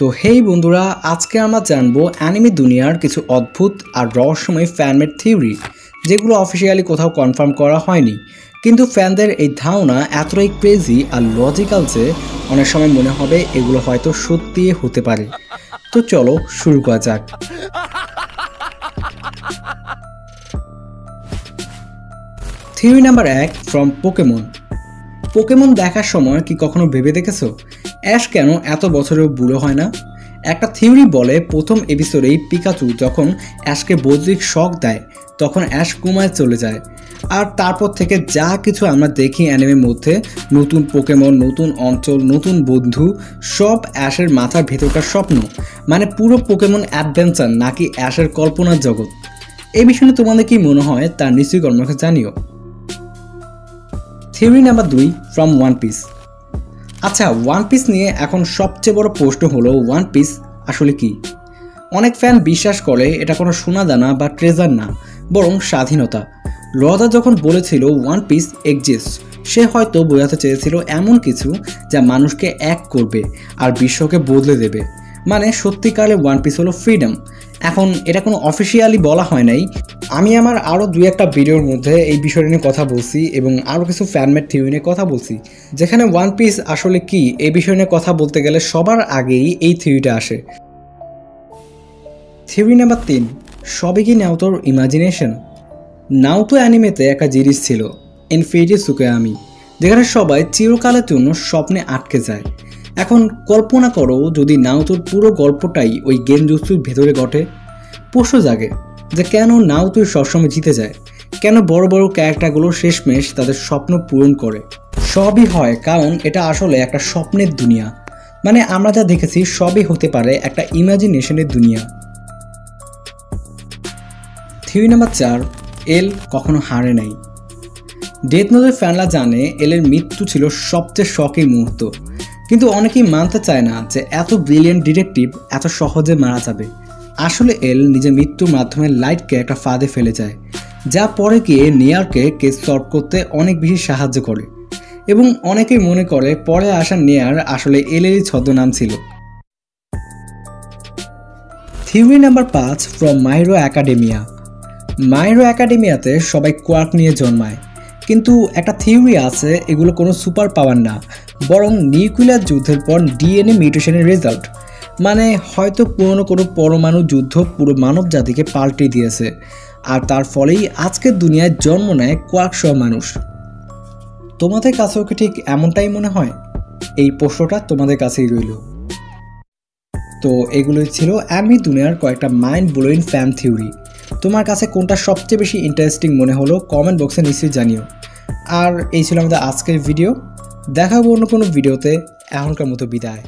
তো হেই বন্ধুরা, আজকে আমরা জানবো অ্যানিমে দুনিয়ার কিছু অদ্ভুত আর রহস্যময় ফ্যানমেড থিওরি, যেগুলো অফিসিয়ালি কোথাও কনফার্ম করা হয়নি, কিন্তু ফ্যানদের এই ধারণা এতটাই ক্রেজি আর লজিক্যাল যে অনেক সময় মনে হবে এগুলো হয়তো সত্যি হতে পারে। তো চলো শুরু করা যাক। Theory number 1, from Pokemon. Pokemon দেখার সময় কি কখনো ভেবে দেখেছো অ্যাশ কেন এত বছরেও বুড়ো হয় না? একটা থিওরি বলে প্রথম এপিসোডেই পিকাচু যখন অ্যাশকে বৈদ্যুতিক শক দেয় তখন অ্যাশ কোমায় চলে যায়, আর তারপর থেকে যা কিছু আমরা দেখি অ্যানিমের মধ্যে, নতুন পোকেমন, নতুন অঞ্চল, নতুন বন্ধু, সব অ্যাশের মাথার ভেতরকার স্বপ্ন। মানে পুরো পোকেমন অ্যাডভেঞ্চার নাকি অ্যাশের কল্পনার জগৎ? এই বিষয়ে তোমাদের কি মনে হয় তা নিশ্চয়ই আমাকে জানিও। Theory number 2, from one piece. আচ্ছা, ওয়ান পিস নিয়ে এখন সবচেয়ে বড় প্রশ্ন হলো ওয়ান পিস আসলে কি? অনেক ফ্যান বিশ্বাস করে এটা কোনো সোনাদানা বা ট্রেজার না, বরং স্বাধীনতা। রদা যখন বলেছিল ওয়ান পিস এক্সিস্ট, সে হয়তো বোঝাতে চেয়েছিল এমন কিছু যা মানুষকে এক করবে আর বিশ্বকে বদলে দেবে। মানে সত্যিকারে ওয়ান পিস হলো ফ্রিডম। এখন এটা কোনো অফিসিয়ালি বলা হয় নাই। আমি আমার আরও 2-1টা ভিডিওর মধ্যে এই বিষয় নিয়ে কথা বলছি এবং আরও কিছু ফ্যানমেড থিওরি নিয়ে কথা বলছি, যেখানে ওয়ান পিস আসলে কি এই বিষয় নিয়ে কথা বলতে গেলে সবার আগেই এই থিওরিটা আসে। থিওরি নাম্বার 3, সবই কি নাওতোর ইমাজিনেশন? নাওতো অ্যানিমেতে একটা জিনিস ছিল, ইনফিনিটি সুকেয়ামি, যেখানে সবাই চিরকালের জন্য স্বপ্নে আটকে যায়। এখন কল্পনা করো যদি নাওতোর পুরো গল্পটাই ওই গেনজুৎসুর ভেতরে ঘটে। প্রশ্ন জাগে যে কেন নাওতো সবসময় জিতে যায়, কেন বড় বড় ক্যারেক্টারগুলো শেষমেশ তাদের স্বপ্ন পূরণ করে? সবই হয় কারণ এটা আসলে একটা স্বপ্নের দুনিয়া। মানে আমরা যা দেখেছি সবই হতে পারে একটা ইমাজিনেশনের দুনিয়া। থিওরি নাম্বার 4, এল কখনো হারে নাই। ডেথ নোটের ফ্যানরা জানে এলের মৃত্যু ছিল সবচেয়ে শকিং মুহূর্ত, কিন্তু অনেকেই মানতে চায় না যে এত ব্রিলিয়েন্ট ডিটেকটিভ এত সহজে মারা যাবে। আসলে এল নিজের মৃত্যুর মাধ্যমে লাইটকে একটা ফাঁদে ফেলে যায়, যা পরে গিয়ে নেয়ারকে কেস সলভ করতে অনেক বেশি সাহায্য করে। এবং অনেকেই মনে করে পরে আসা নেয়ার আসলে এলেরই ছদ্মনাম ছিল। Theory number 5, from My Hero Academia. My Hero একাডেমিয়াতে সবাই কোয়ার্ক নিয়ে জন্মায়, কিন্তু একটা থিওরি আছে এগুলো কোনো সুপার পাওয়ার না, বরং নিউক্লিয়ার যুদ্ধের পর ডিএনএ মিউটেশনের রেজাল্ট। মানে হয়তো পুরনো কোনো পরমাণু যুদ্ধ পুরো মানব জাতিকে পাল্টে দিয়েছে, আর তার ফলেই আজকের দুনিয়ায় জন্ম নেয় কোয়ার্ক সহ মানুষ। তোমাদের কাছেও কি ঠিক এমনটাই মনে হয়? এই প্রশ্নটা তোমাদের কাছেই রইল। তো এগুলোই ছিল অ্যানিমে দুনিয়ার কয়েকটা মাইন্ড ব্লোয়িং ফ্যান থিওরি। তোমার কাছে কোনটা সবচেয়ে বেশি ইন্টারেস্টিং মনে হলো কমেন্ট বক্সে নিশ্চয়ই জানিও। আর এই ছিল আমাদের আজকের ভিডিও। দেখা হবে অন্য কোনো ভিডিওতে। এখনকার মতো বিদায়।